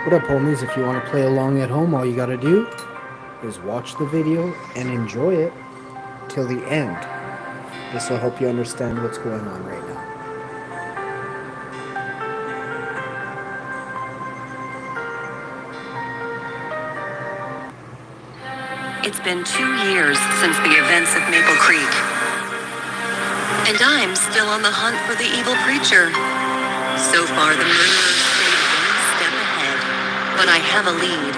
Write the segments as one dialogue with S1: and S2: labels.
S1: What up, homies? If you want to play along at home, all you gotta do is watch the video and enjoy it till the end. This will help you understand what's going on right now.
S2: It's been 2 years since the events of Maple Creek, and I'm still on the hunt for the evil preacher. So far, the murderers stayed one step ahead, but I have a lead.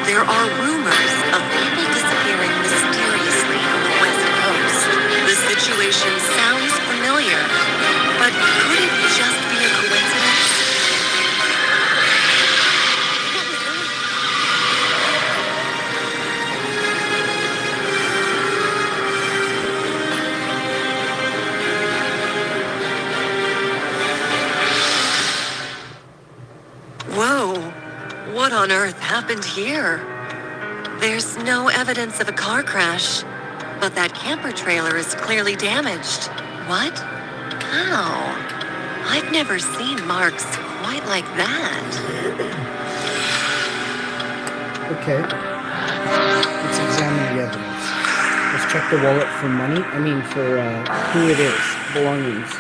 S2: There are rumors of people disappearing mysteriously on the West Coast. The situation sounds familiar, but could it just be a coincidence? Whoa, what on earth happened here? There's no evidence of a car crash, but that camper trailer is clearly damaged. What? How? I've never seen marks quite like that.
S1: Okay, let's examine the evidence. Let's check the wallet for money. For who it is, belongings.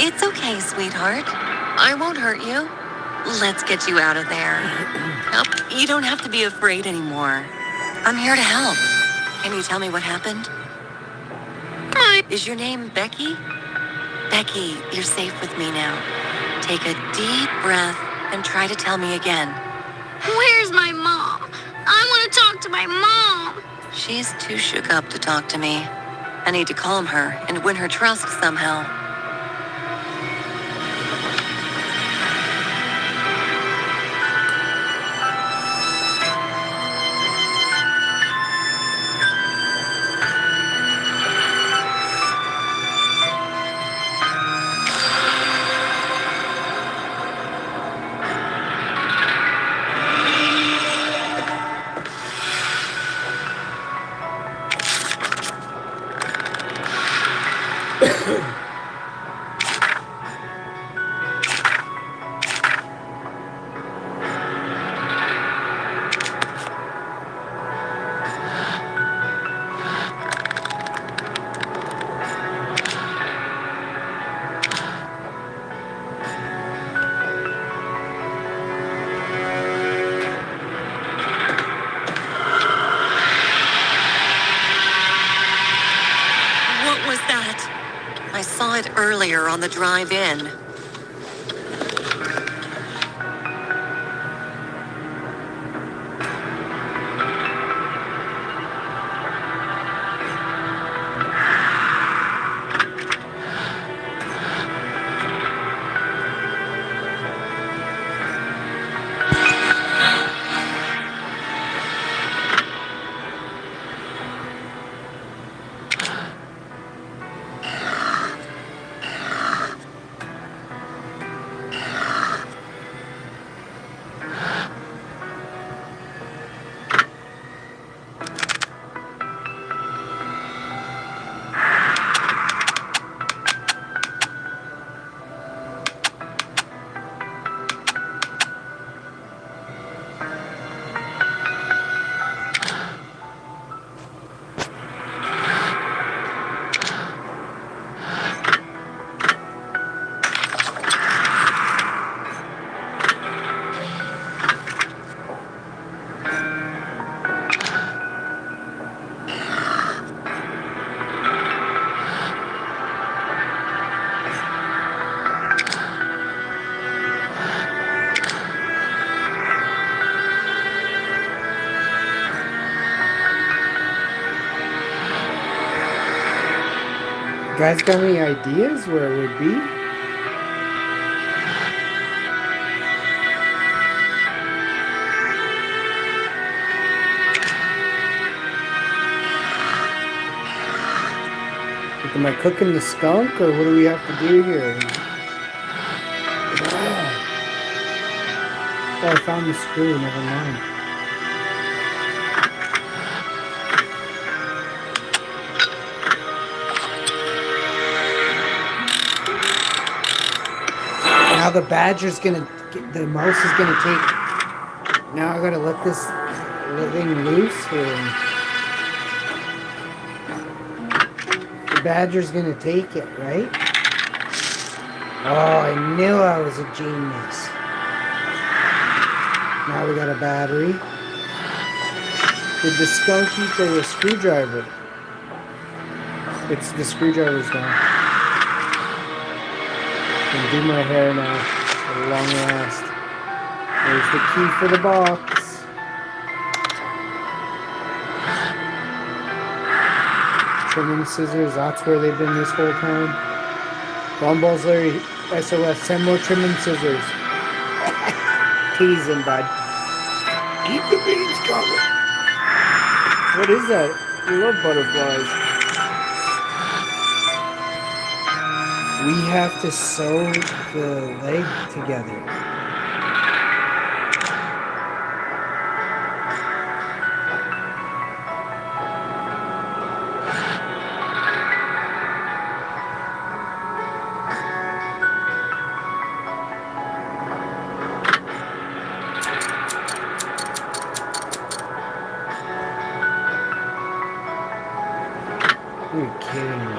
S2: It's okay, sweetheart. I won't hurt you. Let's get you out of there. Nope, you don't have to be afraid anymore. I'm here to help. Can you tell me what happened? Hi. Is your name Becky? Becky, you're safe with me now. Take a deep breath and try to tell me again.
S3: Where's my mom? I want to talk to my mom.
S2: She's too shook up to talk to me. I need to calm her and win her trust somehow. I saw it earlier on the drive in.
S1: You guys got any ideas where it would be? Like, am I cooking the skunk, or what do we have to do here? Oh, I found the screw, never mind. Now the badger's gonna, the mouse is gonna take, now I gotta let this thing loose, or the badger's gonna take it, right? Oh, I knew I was a genius. Now we got a battery. Did the skunk eat the screwdriver? It's the screwdriver's gone. Can do my hair now at long last. There's the key for the box. Trimming scissors, that's where they've been this whole time. Rumballs Larry SOS, send more trimming scissors. Teasing, bud. Keep the beans coming. What is that? We love butterflies. We have to sew the leg together. You're kidding me.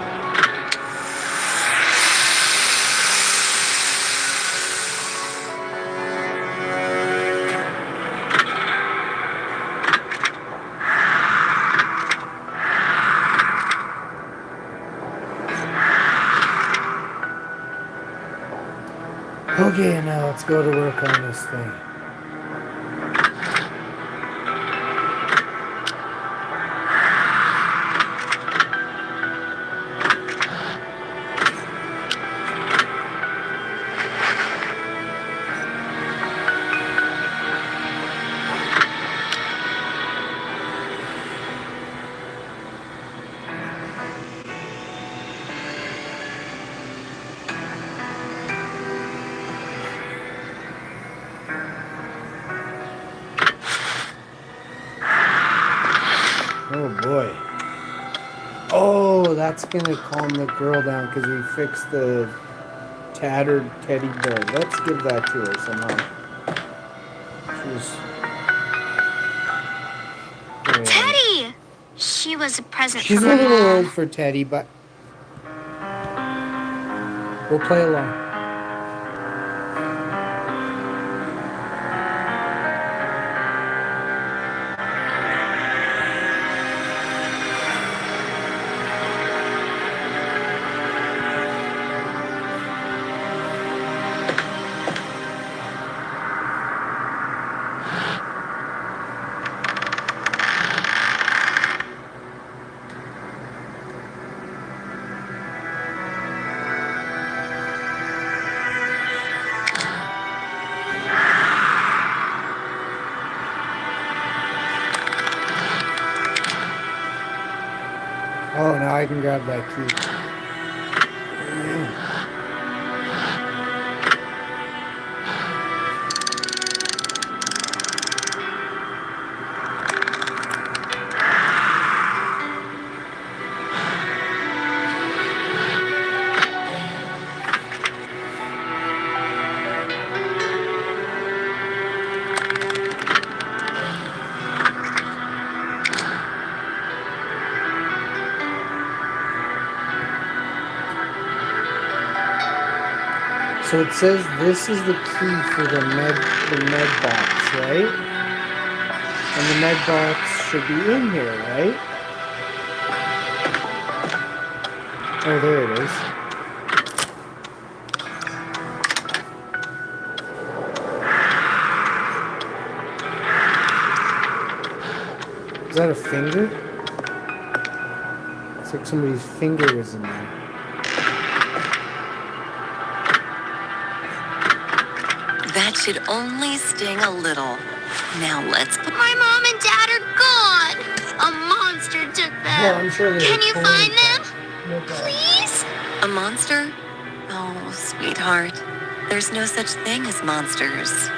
S1: Okay, now let's go to work on this thing. Oh boy. Oh, that's gonna calm the girl down because we fixed the tattered teddy bear. Let's give that to her somehow.
S3: Teddy! She was a present
S1: She's
S3: from
S1: a
S3: my
S1: little
S3: mom.
S1: old for Teddy, but we'll play along. Oh, now I can grab that key. So it says this is the key for the med box, right? And the med box should be in here, right? Oh, there it is. Is that a finger? It's like somebody's finger was in there.
S2: That should only sting a little. Now let's put
S3: My mom and dad are gone. A monster took them.
S1: Well, I'm sure
S3: Can you find them?
S1: No problem.
S3: Please?
S2: a monster. Oh, sweetheart, there's no such thing as monsters.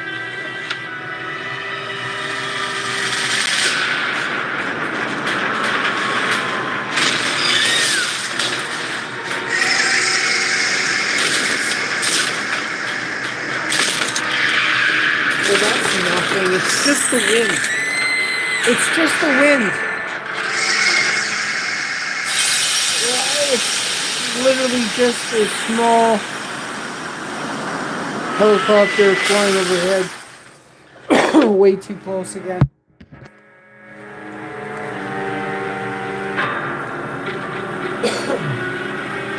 S1: Well, that's nothing. It's just the wind. It's just the wind. It's literally just a small helicopter flying overhead. Way too close again.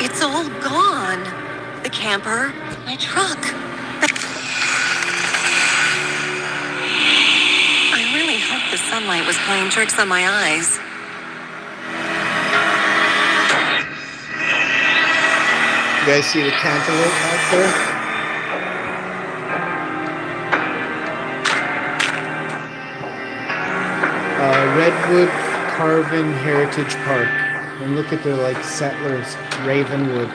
S2: It's all gone. The camper, my truck. I really hope the sunlight was playing tricks on my eyes.
S1: You guys see the cantaloupe out there? Redwood Carvin Heritage Park. And look at their like settlers, Ravenwood.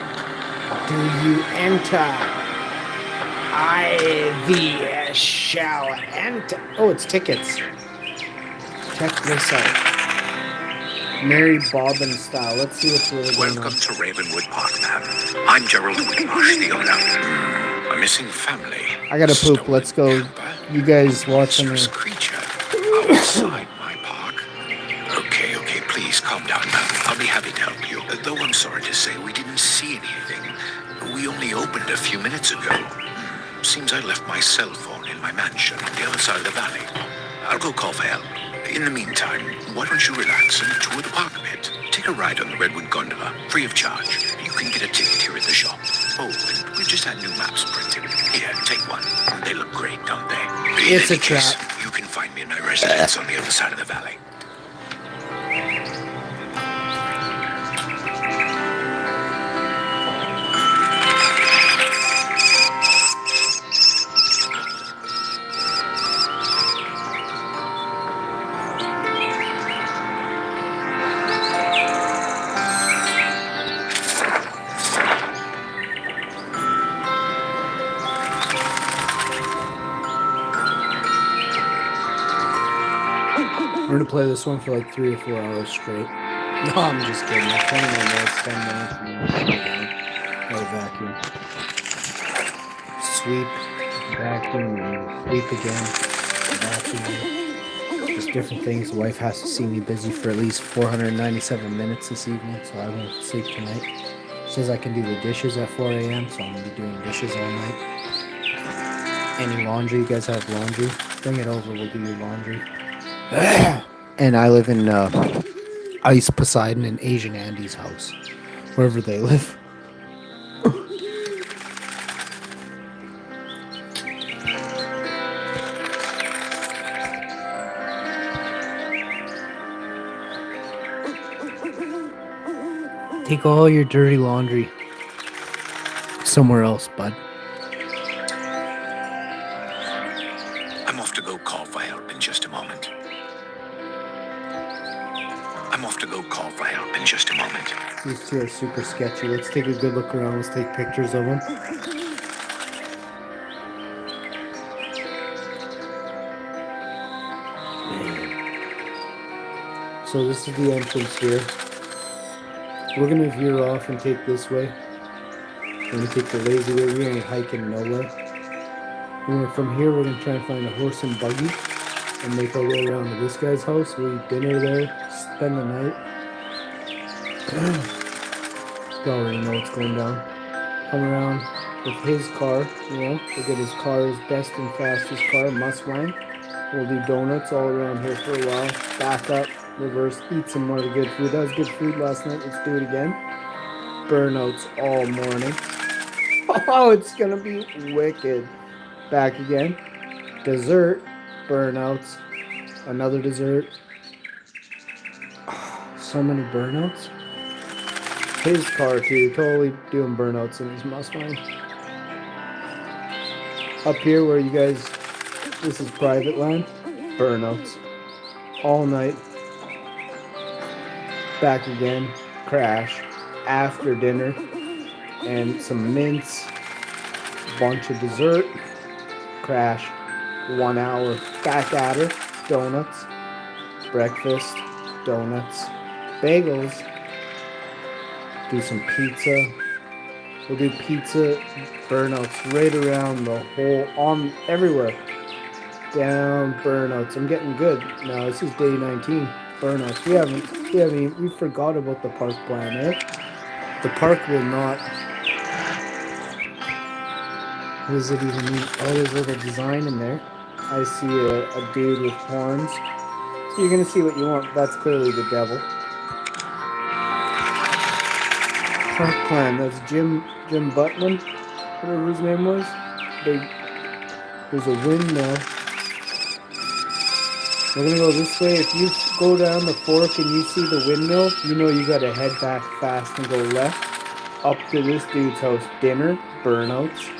S1: Do you enter? I thee shall enter. Oh, it's tickets. Check this out. Mary Bobbin style. Let's see what's really going on.
S4: Welcome to Ravenwood Park, ma'am. I'm Gerald Whitmarsh, the owner. A missing family.
S1: I gotta poop.
S4: Stolen
S1: Let's go.
S4: camper.
S1: You guys watching
S4: Monstrous
S1: this?
S4: creature outside my park. Okay, please calm down, ma'am. I'll be happy to help you. Though I'm sorry to say we didn't see anything. We only opened a few minutes ago. Seems I left my cell phone in my mansion on the other side of the valley. I'll go call for help. In the meantime, why don't you relax and tour the park a bit? Take a ride on the Redwood Gondola, free of charge. You can get a ticket here at the shop. Oh, and we've just had new maps printed. Here, take one. They look great, don't they?
S1: It's
S4: In
S1: a
S4: any case,
S1: trap.
S4: you can find me in my residence on the other side of the valley.
S1: We're gonna play this one for like 3 or 4 hours straight. No, I'm just kidding. 29 minutes, 10 minutes, and then let it vacuum. Sweep, vacuum, sweep again, vacuum. Just different things. The wife has to see me busy for at least 497 minutes this evening, so I won't sleep tonight. Says I can do the dishes at 4 a.m., so I'm gonna be doing dishes all night. Any laundry? You guys have laundry? Bring it over. We'll do your laundry. And I live in Ice Poseidon and Asian Andy's house, wherever they live. Take all your dirty laundry somewhere else, bud.
S4: I'm off to go call for help in just a moment. I'm off to go call for help in just a moment.
S1: These two are super sketchy. Let's take a good look around. Let's take pictures of them. So this is the entrance here. We're gonna veer off and take this way. We're gonna take the lazy way. We ain't hiking nowhere. From here, we're gonna try and find a horse and buggy and make our way around to this guy's house. We eat dinner there, spend the night. You already know what's going down. Come around with his car, we'll get his car, his best and fastest car, Mustang. We'll do donuts all around here for a while. Back up, reverse, eat some more of the good food. That was good food last night. Let's do it again. Burnouts all morning. Oh, it's gonna be wicked. Back again. Dessert. Burnouts. Another dessert. So many burnouts. His car too. Totally doing burnouts in his Mustang. Up here where you guys, this is private land. Burnouts. All night. Back again. Crash. After dinner. And some mints. Bunch of dessert. Crash. 1 hour. Back at her. Donuts. Breakfast. Donuts. Bagels. Do some pizza. We'll do pizza. Burnouts right around the whole, everywhere. Down burnouts. I'm getting good. Now this is day 19. Burnouts. We forgot about the park plan, eh? The park will not. What does it even mean? Oh, there's a little design in there. I see a dude with horns. So you're gonna see what you want. That's clearly the devil. Park plan. That's Jim Butman, whatever his name was. There's a windmill. We're gonna go this way. If you go down the fork and you see the windmill, you know you gotta head back fast and go left. Up to this dude's house. Dinner. Burnouts.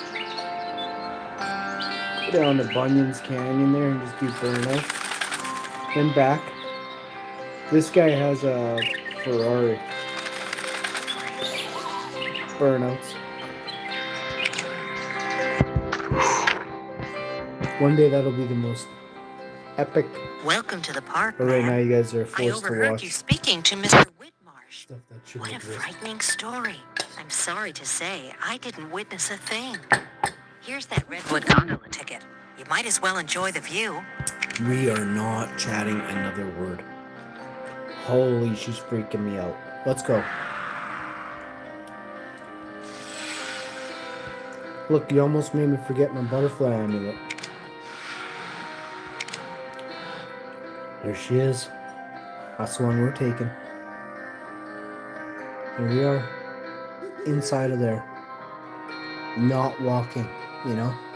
S1: Go down to Bunyan's Canyon there and just do burnouts. Then back. This guy has a Ferrari. Burnouts. One day that'll be the most epic.
S2: Welcome to the park.
S1: But right now you guys are
S2: I
S1: forced to
S2: overheard
S1: watch
S2: you speaking to Mr. Whitmarsh.
S1: stuff that should
S2: What
S1: be
S2: a
S1: risked.
S2: frightening story. I'm sorry to say, I didn't witness a thing. Here's that Redwood gondola ticket. You might as well enjoy the view.
S1: We are not chatting another word. Holy, she's freaking me out. Let's go. Look, you almost made me forget my butterfly amulet. There she is. That's the one we're taking. Here we are. Inside of there. Not walking,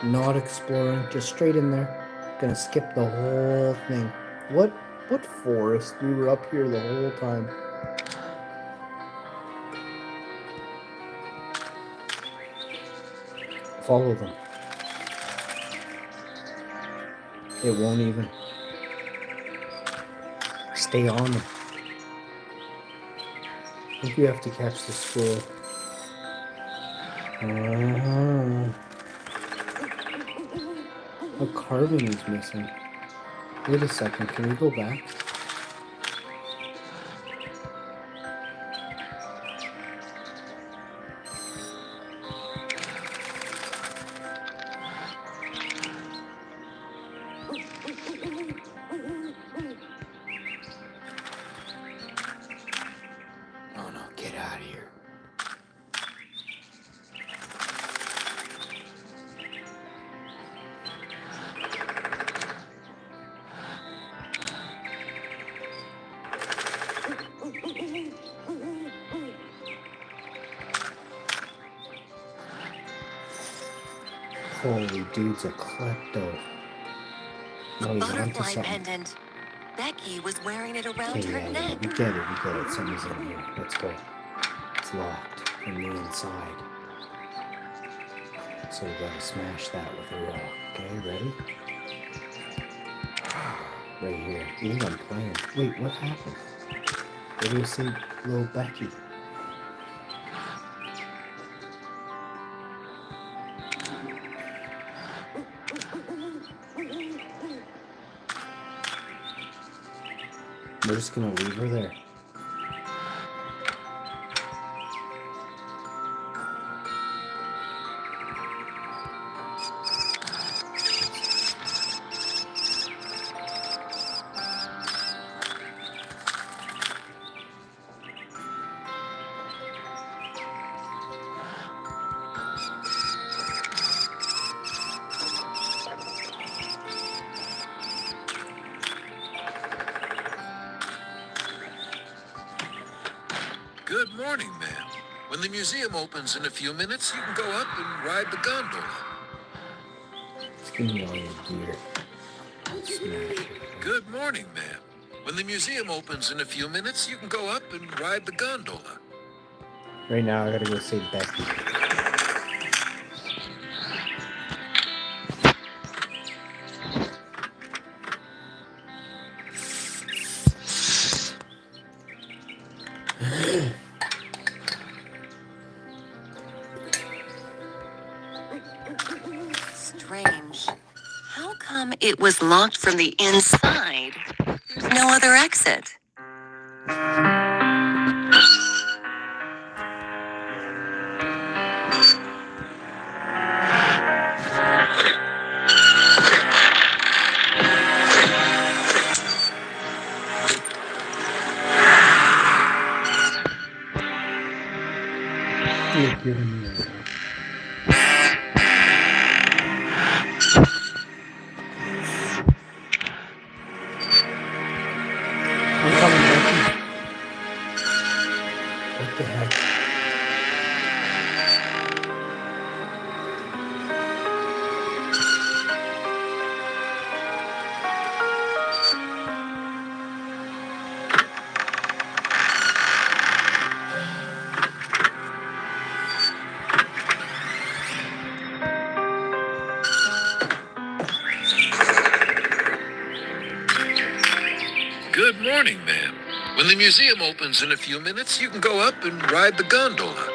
S1: not exploring, just straight in there. Gonna skip the whole thing. What forest? We were up here the whole time. Follow them. It won't even. Stay on them. I think we have to catch the squirrel. A carving is missing. Wait a second, can we go back? Oh no, get out of here. Holy dude's a klepto. No, he's onto
S2: Butterfly
S1: something.
S2: pendant. Becky was wearing it around
S1: Okay,
S2: her
S1: yeah,
S2: neck.
S1: we get it. Something's in here. Let's go. It's locked from the inside. So we gotta smash that with a rock. Okay, ready? Right here. You think I'm playing? Wait, what happened? What do you say, little Becky? We're just gonna leave her there.
S4: Good morning, ma'am. When the museum opens in a few minutes, you can go up and ride the gondola.
S1: Just give me all your gear. I'll smash it.
S4: Good morning, ma'am. When the museum opens in a few minutes, you can go up and ride the gondola.
S1: Right now, I gotta go save Becky.
S2: Strange. How come it was locked from the inside? There's no other exit.
S1: You're giving me a I'm coming, Becky. What the heck?
S4: Good morning, ma'am. When the museum opens in a few minutes, you can go up and ride the gondola.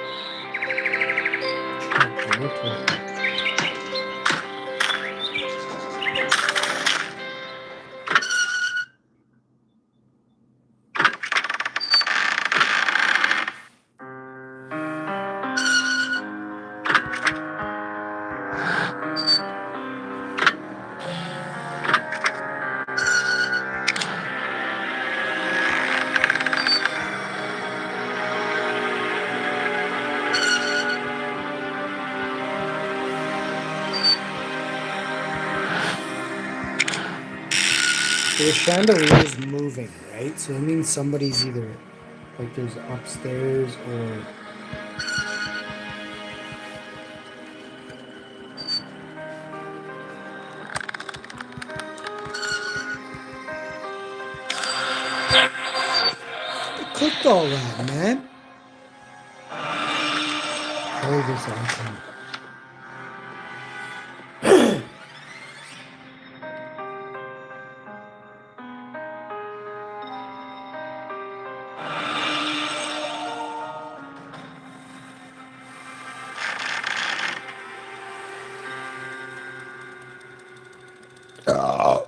S1: So the chandelier is moving, right? So it means somebody's either like there's upstairs or I cooked all that, man. Play this icon. Oh.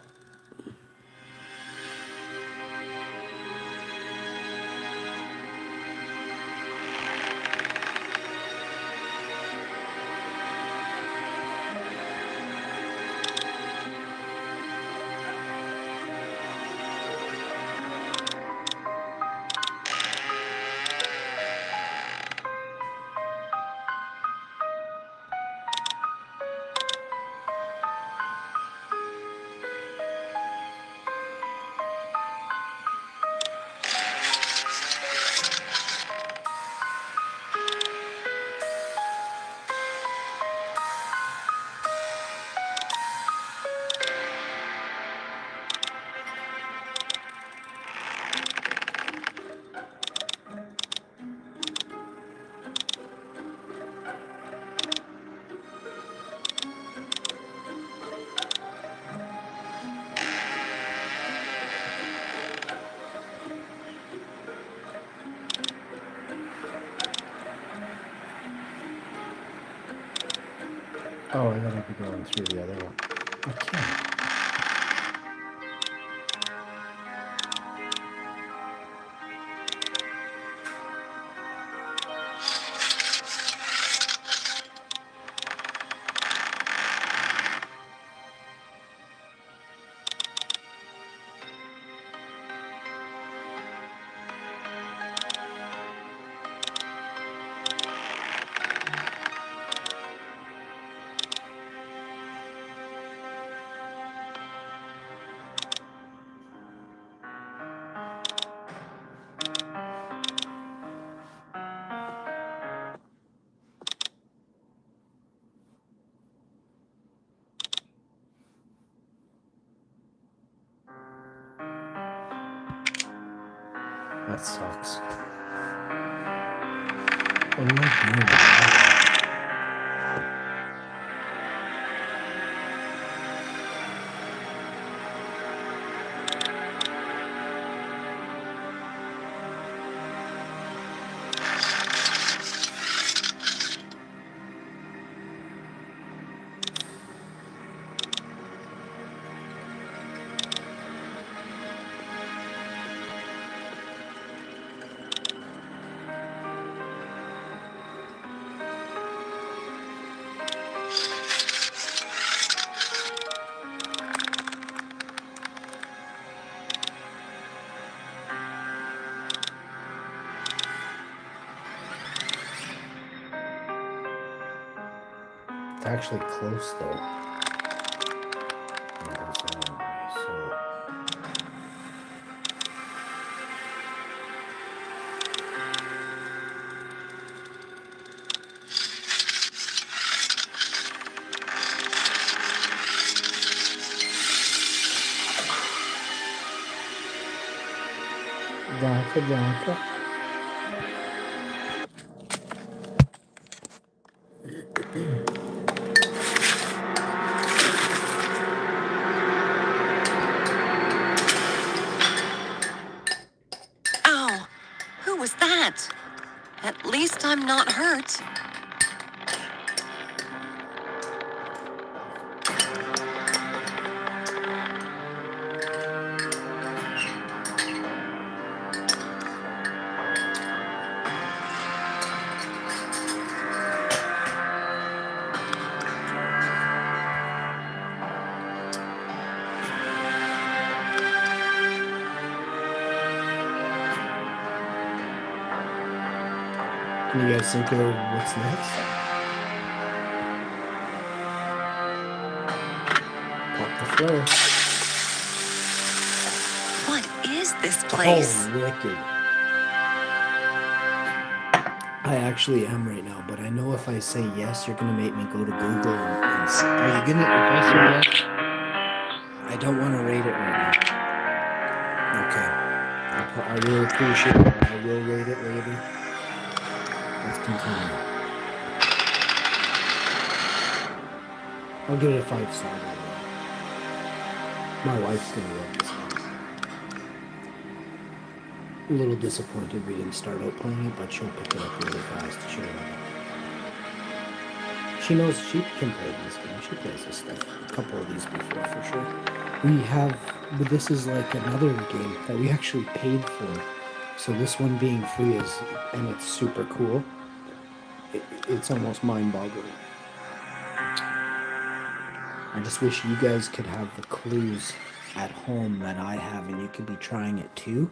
S1: Oh, I gotta be going through the other one. I can't. That sucks. What am I doing? It's actually close though. So Danke.
S2: Ow! Who was that? At least I'm not hurt.
S1: Can you guys think of what's next? Pop the flare.
S2: What is this place?
S1: Oh, wicked. I actually am right now, but I know if I say yes, you're gonna make me go to Google and see. Are you gonna? If I say yes, I don't want to rate it right now. Okay. I really appreciate it. I will rate it later. Let's continue. I'll give it a 5-star. By the way. My wife's gonna love this one. A little disappointed we didn't start out playing it, but she'll pick it up really fast. She'll love it. She knows she can play this game. She plays this stuff. A couple of these before, for sure. We have, but this is like another game that we actually paid for. So this one being free is, and it's super cool. It's almost mind-boggling. I just wish you guys could have the clues at home that I have, and you could be trying it too.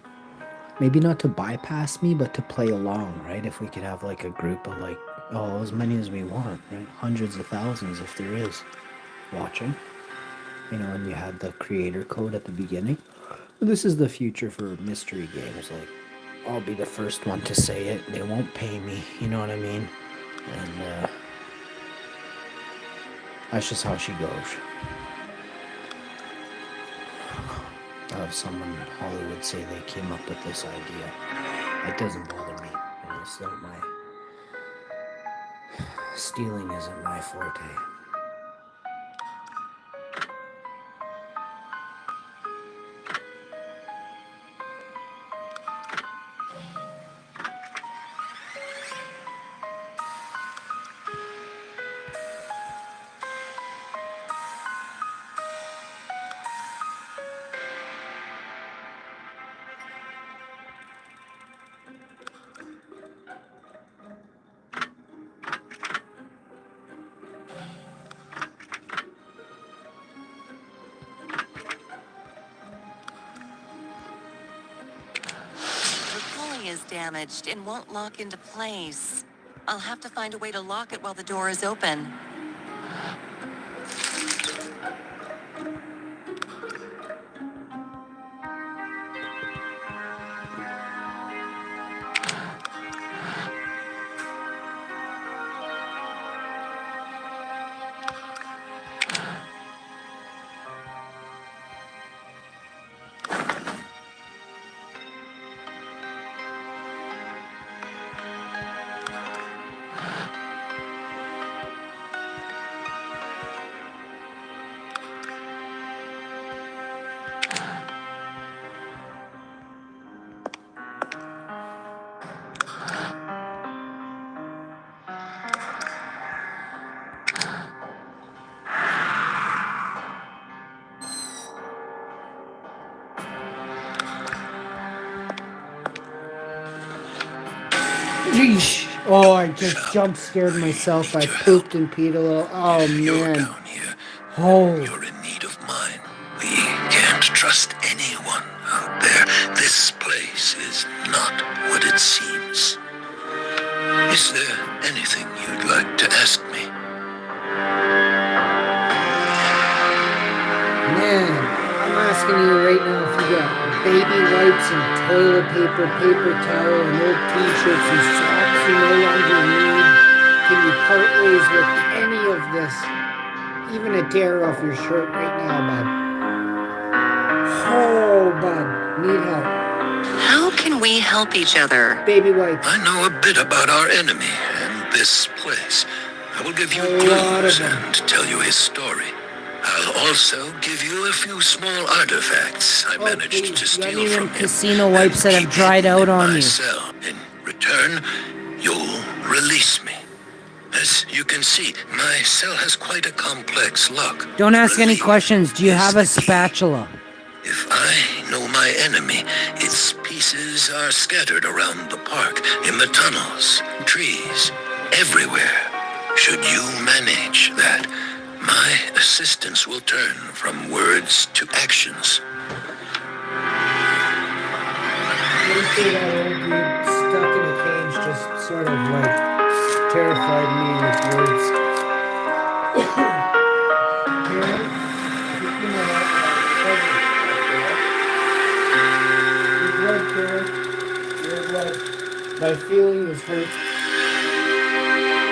S1: Maybe not to bypass me, but to play along, right? If we could have like a group of like, oh, as many as we want, right? Hundreds of thousands if there is watching. You know, and you had the creator code at the beginning. This is the future for mystery games. Like, I'll be the first one to say it. They won't pay me, you know what I mean? And that's just how she goes. I'll have someone in Hollywood say they came up with this idea. It doesn't bother me. You know, it's not my... Stealing isn't my forte.
S2: damaged and won't lock into place. I'll have to find a way to lock it while the door is open.
S1: Yeesh. Oh, I just jump scared myself. I pooped and peed a little. Oh,
S4: You're
S1: man.
S4: down here.
S1: Oh.
S4: You're in need of mine. We can't trust anyone out there. This place is not what it seems. Is there anything you'd like to ask me?
S1: Man, I'm asking you right now if you got baby wipes and toilet paper, paper towel, and old t-shirts and socks you no longer need. Can you part ways with any of this? Even a tear off your shirt right now, bud. Oh, bud. Need help.
S2: How can we help each other?
S1: Baby wipes.
S4: I know a bit about our enemy and this place. I will give you
S1: A lot of
S4: clues
S1: them.
S4: and tell you his story. I'll also give you a few small artifacts I managed
S1: please.
S4: to
S1: You
S4: steal
S1: got any
S4: from
S1: of them
S4: him.
S1: casino wipes that
S4: and
S1: have
S4: keep
S1: dried
S4: hidden
S1: out
S4: in
S1: on
S4: my
S1: you?
S4: cell. In return, you'll release me. As you can see, my cell has quite a complex lock.
S1: Don't ask any
S4: Relief
S1: questions. Do you
S4: is
S1: have a
S4: the key.
S1: spatula?
S4: If I know my enemy, its pieces are scattered around the park, in the tunnels, trees, everywhere. Should you manage that, my assistance will turn from words to actions.
S1: What do you say that old dude stuck in a cage just sort of like terrified me with words? Karen, you know what? Your blood, Karen. Your blood. My feeling is hurt.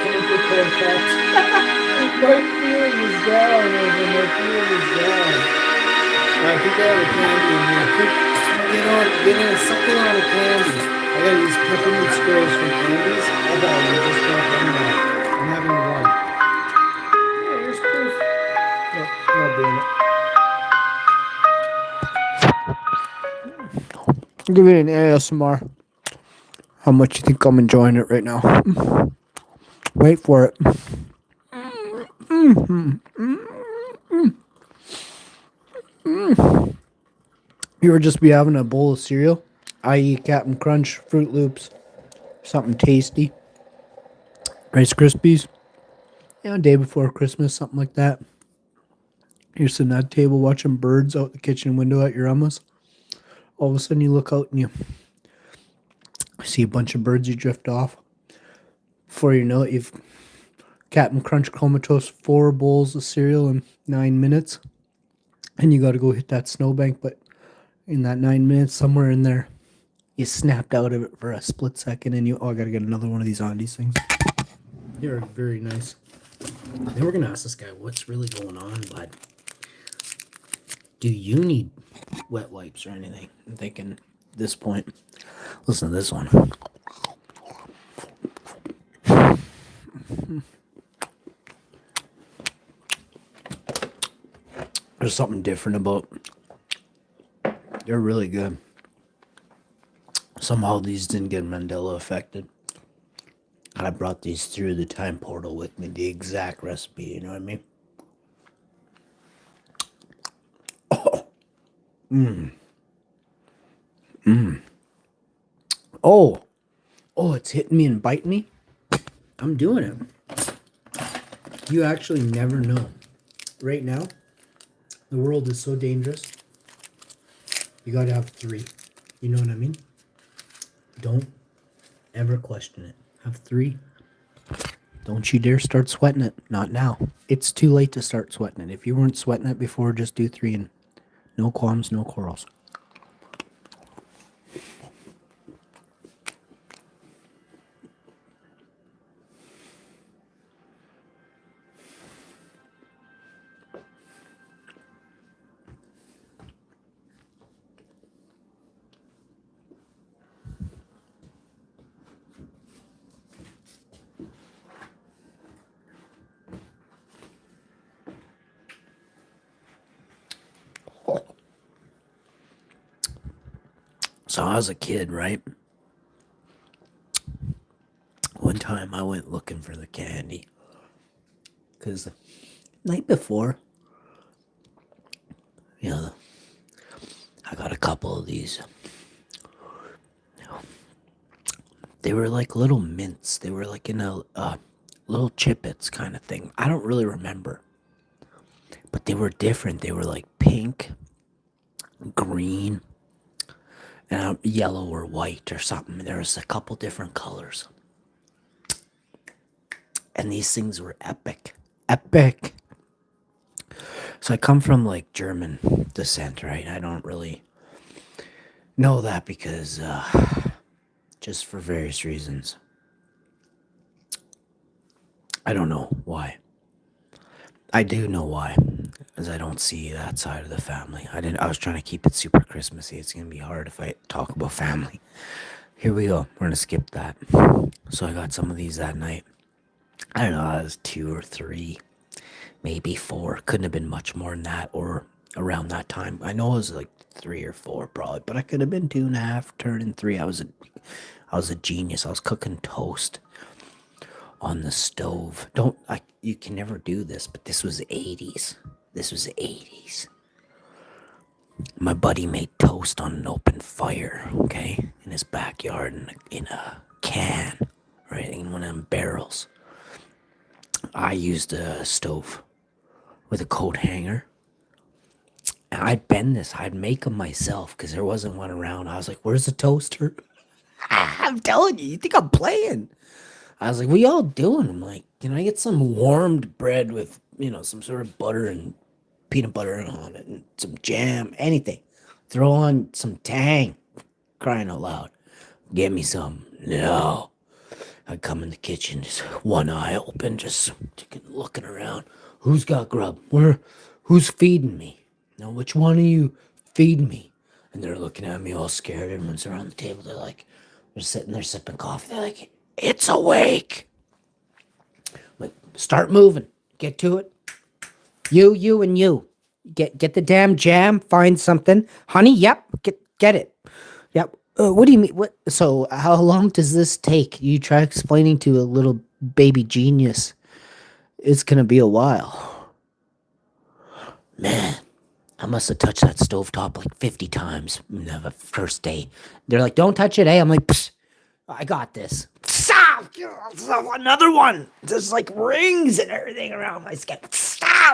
S1: Can I get contact? My feeling is down, over. My feeling is down. I think I have a candy in here. Quick, get in something on a candy. I got these peppermint sprays from Andy's. I got them, just don't come back. I'm having one. Yeah, here's proof. Nope, not doing it. I'll give it an ASMR. How much you think I'm enjoying it right now? Wait for it. You would just be having a bowl of cereal, i.e. Captain Crunch, Fruit Loops, something tasty, Rice Krispies, day before Christmas, something like that. You're sitting at the table watching birds out the kitchen window at your Emma's. All of a sudden you look out and you see a bunch of birds, you drift off. Before you know it, you've Captain Crunch comatose 4 bowls of cereal in 9 minutes. And you got to go hit that snowbank, but in that 9 minutes, somewhere in there, you snapped out of it for a split second, and I got to get another one of these Andes things. They're very nice. Then we're going to ask this guy, what's really going on, bud? Do you need wet wipes or anything? I'm thinking at this point, listen to this one. There's something different about. They're really good. Somehow these didn't get Mandela affected. I brought these through the time portal with me, the exact recipe, you know what I mean? Oh, it's hitting me and biting me. I'm doing it. You actually never know. Right now, the world is so dangerous. You gotta have 3. You know what I mean? Don't ever question it. Have 3. Don't you dare start sweating it. Not now. It's too late to start sweating it. If you weren't sweating it before, just do 3 and no qualms, no quarrels. So I was a kid, right? One time I went looking for the candy. Because the night before, you know, I got a couple of these. They were like little mints. They were like in a little chippets kind of thing. I don't really remember. But they were different. They were like pink, green, and yellow or white or something. There was a couple different colors. And these things were epic. Epic. So I come from like German descent, right? I don't really know that because just for various reasons. I don't know why. I do know why, as I don't see that side of the family. I was trying to keep it super Christmassy. It's gonna be hard if I talk about family. Here we go. We're gonna skip that. So I got some of these that night. I don't know, I was 2 or 3, maybe 4. Couldn't have been much more than that or around that time. I know it was like 3 or 4 probably, but I could have been 2.5, turning 3. I was a genius. I was cooking toast on the stove. You can never do this, but this was the 80s. This was the 80s. My buddy made toast on an open fire, okay, in his backyard in a can, right, in one of them barrels. I used a stove with a coat hanger. And I'd bend this. I'd make them myself because there wasn't one around. I was like, where's the toaster? I'm telling you, you think I'm playing? I was like, what y'all doing? I'm like, can I get some warmed bread with, some sort of butter and peanut butter on it and some jam, anything. Throw on some Tang. Crying out loud. Get me some. No. I come in the kitchen, just one eye open, just looking around. Who's got grub? Who's feeding me? Now, which one of you feed me? And they're looking at me all scared. Everyone's around the table. They're sitting there sipping coffee. They're like, it's awake. I'm like, start moving. Get to it. You, and you. Get the damn jam. Find something. Honey, yep. Get it. Yep. What do you mean? What? So how long does this take? You try explaining to a little baby genius. It's going to be a while. Man, I must have touched that stovetop like 50 times the first day. They're like, don't touch it, eh? I'm like, psst, I got this. Another one. There's like rings and everything around my skin.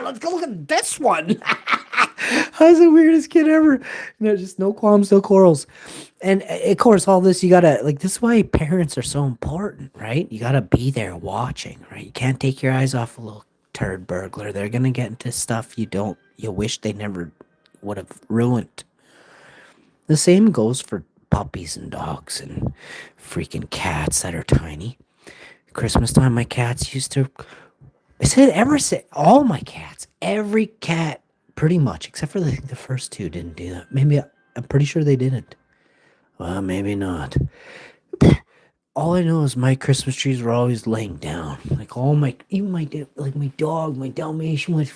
S1: Let's go look at this one. I was the weirdest kid ever. Just no qualms, no quarrels. And of course, all this, you gotta, this is why parents are so important, right? You gotta be there watching, right? You can't take your eyes off a little turd burglar. They're gonna get into stuff you wish they never would have ruined. The same goes for puppies and dogs and freaking cats that are tiny. Christmas time, my cats used to, all my cats, every cat, pretty much, except for the first 2 didn't do that. Maybe, I'm pretty sure they didn't. Well, maybe not. All I know is my Christmas trees were always laying down. Even my dog, my Dalmatian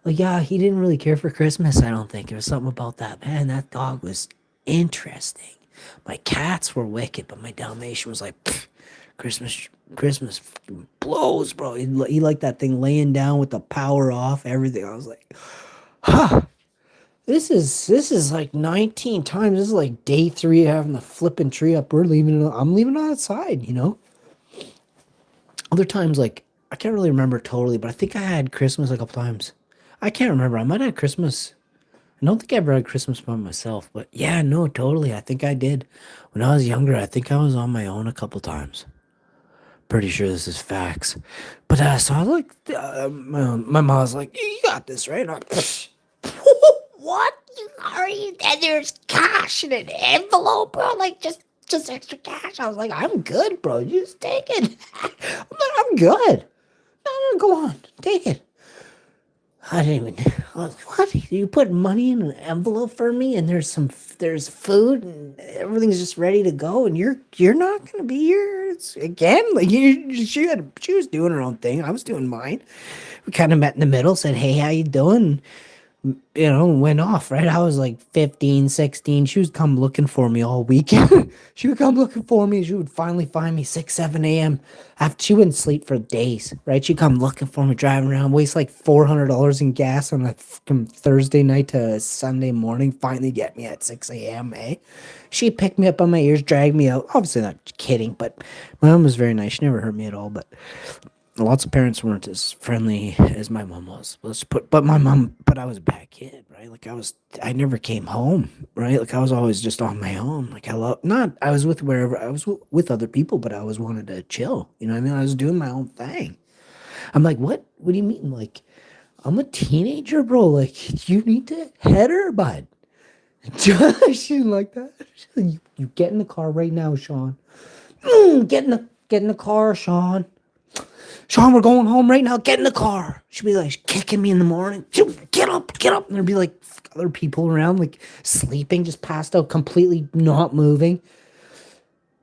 S1: he didn't really care for Christmas, I don't think. There was something about that. Man, that dog was interesting. My cats were wicked, but my Dalmatian was like, Christmas blows, bro. He liked that thing laying down with the power off, everything. I was like, huh. This is like 19 times. This is like day 3 of having the flipping tree up. I'm leaving it outside, Other times, I can't really remember totally, but I think I had Christmas a couple times. I can't remember. I might have had Christmas I don't think I ever had Christmas by myself, but yeah, no, totally. I think I did. When I was younger, I think I was on my own a couple times. Pretty sure this is facts. But so I like, my mom was like, "You got this, right?" And I'm, what? You are you? And there's cash in an envelope, bro. Like just extra cash. I was like, I'm good, bro. You just take it. I'm like, I'm good. No, no, go on, take it. I didn't even. What? You put money in an envelope for me, and there's food, and everything's just ready to go, and you're not gonna be here again. Like she was doing her own thing. I was doing mine. We kind of met in the middle. Said, "Hey, how you doing?" Went off, right? I was like 15, 16. She would come looking for me all weekend. She would come looking for me. She would finally find me 6, 7 a.m. After she wouldn't sleep for days, right? She'd come looking for me, driving around, waste like $400 in gas on from Thursday night to Sunday morning, finally get me at 6 a.m., eh? She picked me up on my ears, dragged me out. Obviously not kidding, but my mom was very nice. She never hurt me at all, but lots of parents weren't as friendly as my mom was. But I was a bad kid, right? Like I never came home, right? Like I was always just on my own. Like I was with wherever I was with other people, but I always wanted to chill. You know what I mean? I was doing my own thing. I'm like, what? What do you mean? Like, I'm a teenager, bro. Like, you need to head her, bud. She didn't like that. You get in the car right now, Sean. Get in the car, Sean. Sean, we're going home right now. Get in the car. She'd be like kicking me in the morning. Get up, get up. And there'd be like other people around, like sleeping, just passed out, completely not moving.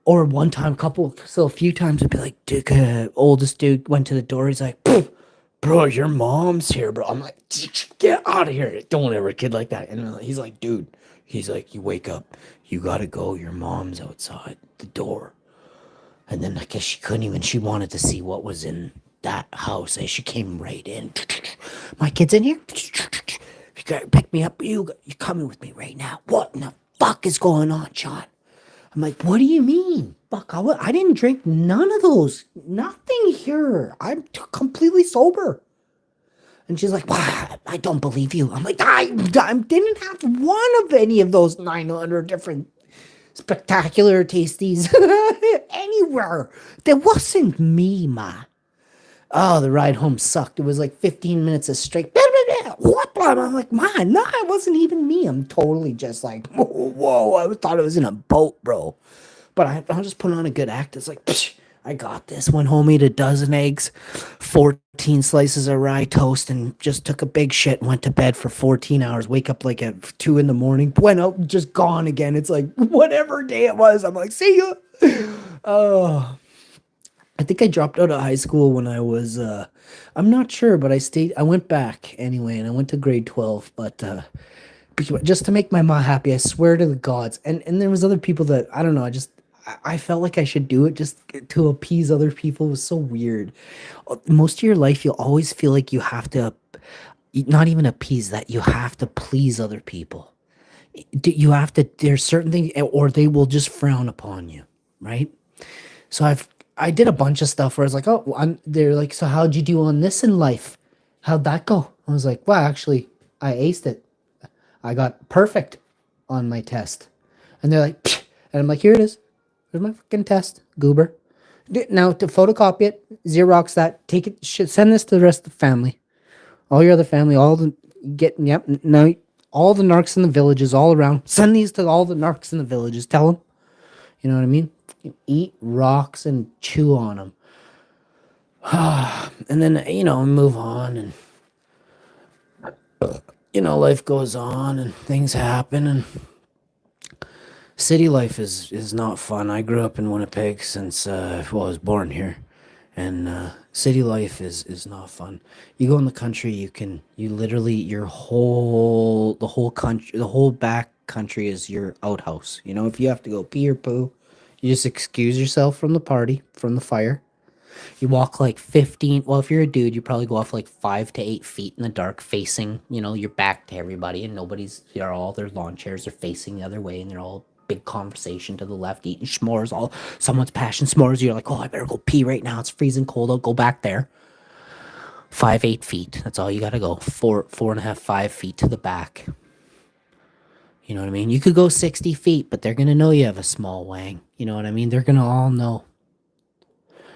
S1: Or one time, a few times, it'd be like, dude, oldest dude went to the door. He's like, bro, your mom's here, bro. I'm like, get out of here. Don't ever kid like that. And he's like, dude, he's like, you wake up. You gotta go. Your mom's outside the door. And then I guess she wanted to see what was in that house. And she came right in. My kid's in here. You gotta pick me up. You're coming with me right now. What in the fuck is going on, Sean? I'm like, what do you mean? Fuck, I didn't drink none of those. Nothing here. I'm completely sober. And she's like, wow, I don't believe you. I'm like, I didn't have one of any of those 900 different spectacular tasties anywhere. That wasn't me, ma. Oh, the ride home sucked. It was like 15 minutes of straight. What? I'm like, man, no, it wasn't even me. I'm totally just like, whoa. I thought it was in a boat, bro. But I'll just put on a good act. It's like, psh, I got this. Went home, ate a dozen eggs, 14 slices of rye toast, and just took a big shit. Went to bed for 14 hours. Wake up like at 2 in the morning. Went out, just gone again. It's like whatever day it was. I'm like, see ya. Oh, I think I dropped out of high school when I was. I'm not sure, but I went back anyway, and I went to grade 12. But just to make my mom happy, I swear to the gods. And there was other people that I don't know. I felt like I should do it just to appease other people. It was so weird. Most of your life, you'll always feel like you have to, not even appease that, you have to please other people. You have to, there's certain things, or they will just frown upon you, right? So I did a bunch of stuff where I was like, oh, they're like, so how'd you do on this in life? How'd that go? I was like, well, actually, I aced it. I got perfect on my test. And they're like, psh. And I'm like, here it is. There's my fucking test, goober. Now to photocopy it, Xerox that, take it, send this to the rest of the family. All your other family, now all the narcs in the villages all around. Send these to all the narcs in the villages. Tell them. You know what I mean? Eat rocks and chew on them. And then, move on and, life goes on and things happen and city life is not fun. I grew up in Winnipeg since, I was born here. And city life is not fun. You go in the country, you literally, the whole country, the whole back country is your outhouse. If you have to go pee or poo, you just excuse yourself from the party, from the fire. You walk like 15, well, if you're a dude, you probably go off like 5 to 8 feet in the dark, facing, your back to everybody, and all their lawn chairs are facing the other way, and they're all big conversation to the left, eating s'mores, someone's passing s'mores, you're like, oh, I better go pee right now, it's freezing cold, I'll go back there. 5, 8 feet, that's all you gotta go, 4.5, 5 feet to the back. You know what I mean? You could go 60 feet, but they're going to know you have a small wang. You know what I mean? They're going to all know.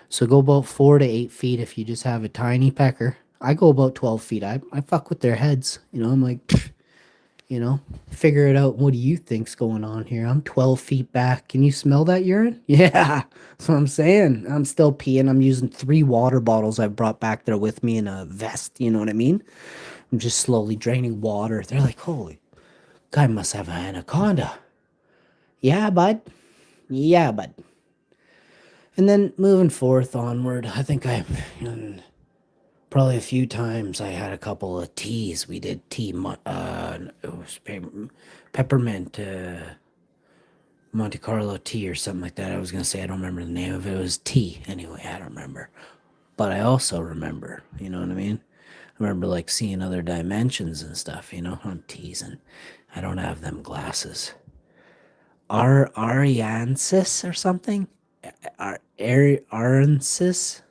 S1: So go about 4 to 8 feet if you just have a tiny pecker. I go about 12 feet. I fuck with their heads. You know, I'm like, you know, figure it out. What do you think's going on here? I'm 12 feet back. Can you smell that urine? Yeah, that's what I'm saying. I'm still peeing. I'm using 3 water bottles I brought back there with me in a vest. You know what I mean? I'm just slowly draining water. They're like, holy, guy must have an anaconda. Yeah, bud. Yeah, bud. And then moving forth onward, I think probably a few times I had a couple of teas. We did tea, it was peppermint, Monte Carlo tea or something like that. I was going to say, I don't remember the name of it. It was tea. Anyway, I don't remember. But I also remember, you know what I mean? I remember like seeing other dimensions and stuff, you know, on teas, and I don't have them glasses. Ariansis or something? Ariansis?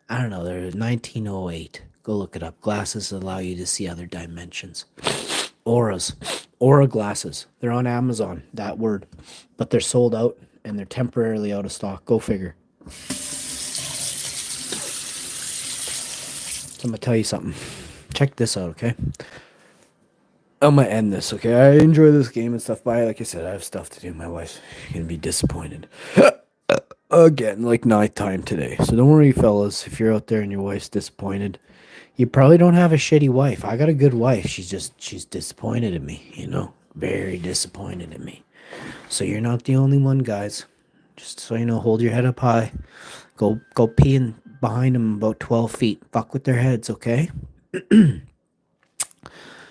S1: I don't know. They're 1908. Go look it up. Glasses allow you to see other dimensions. Auras. Aura glasses. They're on Amazon. That word. But they're sold out and they're temporarily out of stock. Go figure. So I'm going to tell you something. Check this out, okay? I'm going to end this, okay? I enjoy this game and stuff, but like I said, I have stuff to do. My wife's going to be disappointed. Again, like nighttime today. So don't worry, fellas, if you're out there and your wife's disappointed. You probably don't have a shitty wife. I got a good wife. She's disappointed in me, you know? Very disappointed in me. So you're not the only one, guys. Just so you know, hold your head up high. Go pee in behind them about 12 feet. Fuck with their heads, okay?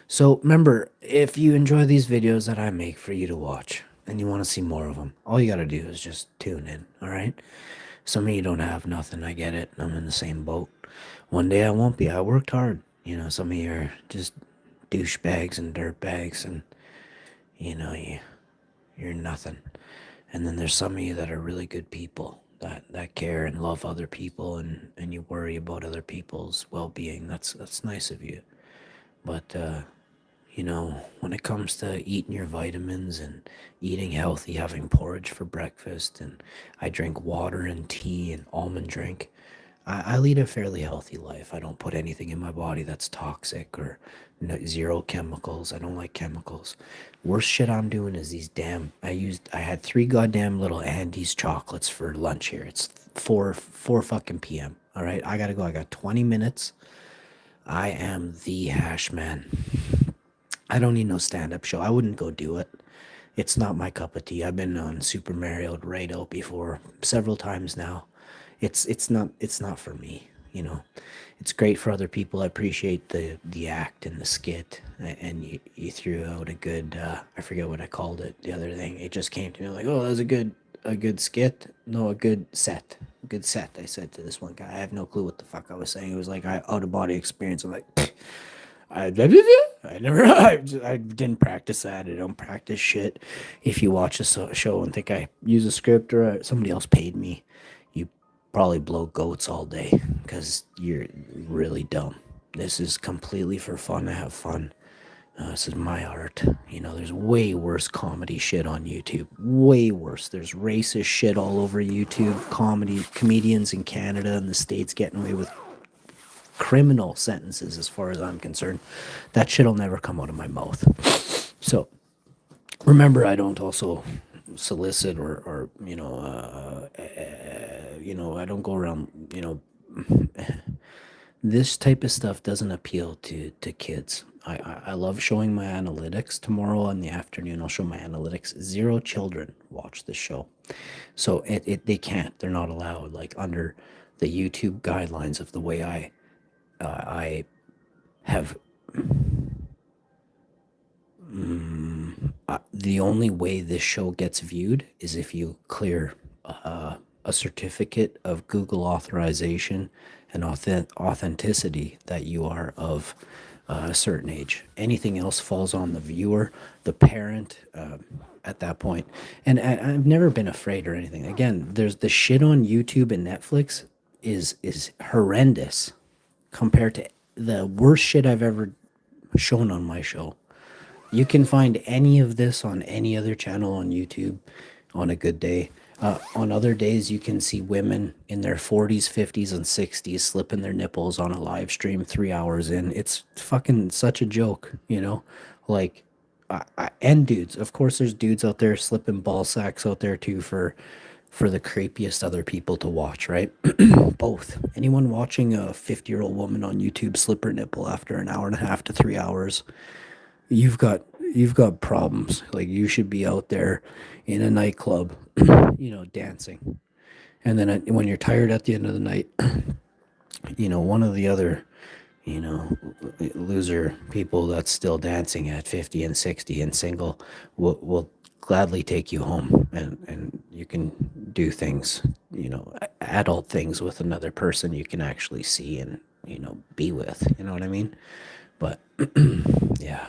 S1: So remember, if you enjoy these videos that I make for you to watch and you want to see more of them, all you got to do is just tune in, all right? Some of you don't have nothing. I get it. I'm in the same boat. One day I won't be. I worked hard. You know, some of you are just douchebags and dirtbags, and, you know, you're nothing. And then there's some of you that are really good people that care and love other people, and you worry about other people's well-being. That's nice of you. But, you know, when it comes to eating your vitamins and eating healthy, having porridge for breakfast, and I drink water and tea and almond drink, I lead a fairly healthy life. I don't put anything in my body that's toxic or zero chemicals. I don't like chemicals. Worst shit I'm doing is these damn. I had 3 goddamn little Andes chocolates for lunch here. It's 4 fucking p.m. All right, I gotta go. I got 20 minutes. I am the hash man. I don't need no stand-up show. I wouldn't go do it. It's not my cup of tea. I've been on Super Mario Radio before several times now. It's not for me, you know. It's great for other people. I appreciate the act and the skit, and you threw out a good I forget what I called it the other thing. It just came to me like, oh, that was a good skit. No, a good set. Good set, I said to this one guy. I have no clue what the fuck I was saying. It was like out of body experience. I'm like, I didn't practice that. I don't practice shit. If you watch a show and think I use a script or somebody else paid me, you probably blow goats all day because you're really dumb. This is completely for fun. I have fun. This is my art. You know, there's way worse comedy shit on YouTube. Way worse. There's racist shit all over YouTube. Comedians in Canada and the States getting away with criminal sentences as far as I'm concerned. That shit'll never come out of my mouth. So remember, I don't also solicit or I don't go around, this type of stuff doesn't appeal to kids. I love showing my analytics. Tomorrow in the afternoon, I'll show my analytics. 0 children watch this show. So they can't. They're not allowed, like, under the YouTube guidelines of the way I have. The only way this show gets viewed is if you clear a certificate of Google authorization and authenticity that you are of a certain age. Anything else falls on the viewer, the parent, at that point. And I've never been afraid or anything. Again, there's the shit on YouTube and Netflix is compared to the worst shit I've ever shown on my show. You can find any of this on any other channel on YouTube on a good day. On other days, you can see women in their 40s, 50s, and 60s slipping their nipples on a live stream 3 hours in. It's fucking such a joke, you know? Like, and dudes. Of course, there's dudes out there slipping ball sacks out there too for the creepiest other people to watch, right? Both. Anyone watching a 50-year-old woman on YouTube slip her nipple after an hour and a half to 3 hours, you've got problems. Like, you should be out there in a nightclub, dancing. And then when you're tired at the end of the night, one of the other, loser people that's still dancing at 50 and 60 and single will gladly take you home, and you can do things, adult things with another person you can actually see and, be with, you know what I mean? But yeah.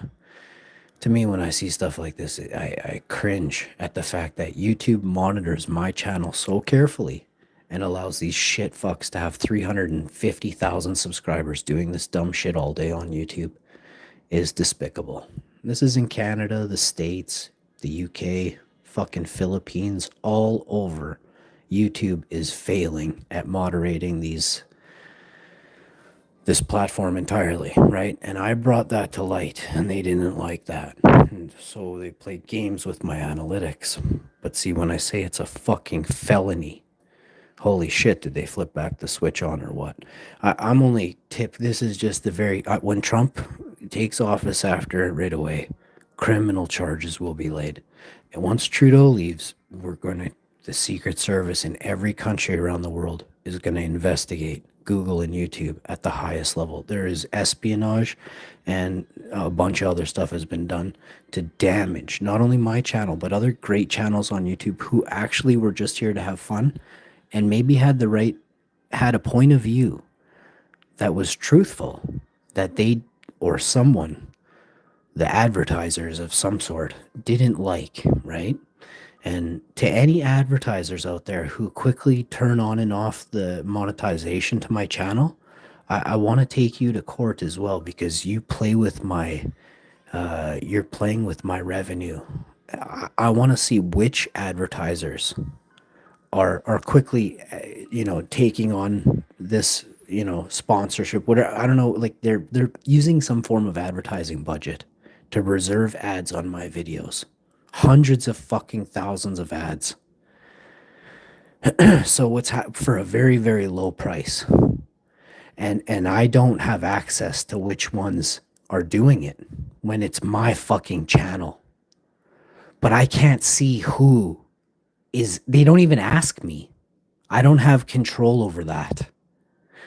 S1: To me, when I see stuff like this, I cringe at the fact that YouTube monitors my channel so carefully and allows these shit fucks to have 350,000 subscribers doing this dumb shit all day on YouTube is despicable. This is in Canada, the States, the UK, fucking Philippines, all over. YouTube is failing at moderating this platform entirely, right? And I brought that to light, and they didn't like that. And so they played games with my analytics. But see, when I say it's a fucking felony, holy shit, did they flip back the switch on or what? I'm only this is just the very, when Trump takes office after it right away, criminal charges will be laid. And once Trudeau leaves, the Secret Service in every country around the world is going to investigate Google and YouTube at the highest level. There is espionage, and a bunch of other stuff has been done to damage not only my channel, but other great channels on YouTube who actually were just here to have fun and maybe had a point of view that was truthful, that they or someone, the advertisers of some sort, didn't like, right? And to any advertisers out there who quickly turn on and off the monetization to my channel, I want to take you to court as well, because you play with you're playing with my revenue. I want to see which advertisers are quickly, taking on this, sponsorship, whatever. I don't know, like they're using some form of advertising budget to reserve ads on my videos. Hundreds of fucking thousands of ads. So what's for a very, very low price. And I don't have access to which ones are doing it when it's my fucking channel. But I can't see who they don't even ask me. I don't have control over that.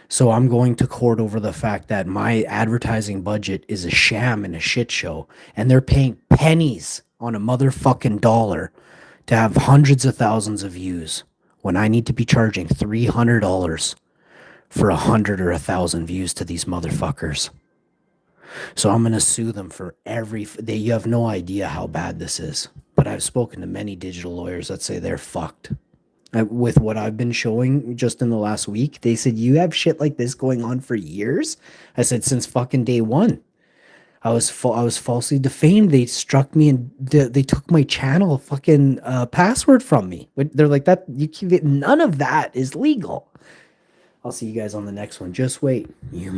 S1: So I'm going to court over the fact that my advertising budget is a sham and a shit show, and they're paying pennies on a motherfucking dollar to have hundreds of thousands of views when I need to be charging $300 for 100 or 1,000 views to these motherfuckers. So I'm going to sue them for you have no idea how bad this is. But I've spoken to many digital lawyers that say they're fucked. With what I've been showing just in the last week, they said, you have shit like this going on for years? I said, since fucking day one. I was falsely defamed. They struck me and they took my channel fucking password from me. They're like, that none of that is legal. I'll see you guys on the next one. Just wait. You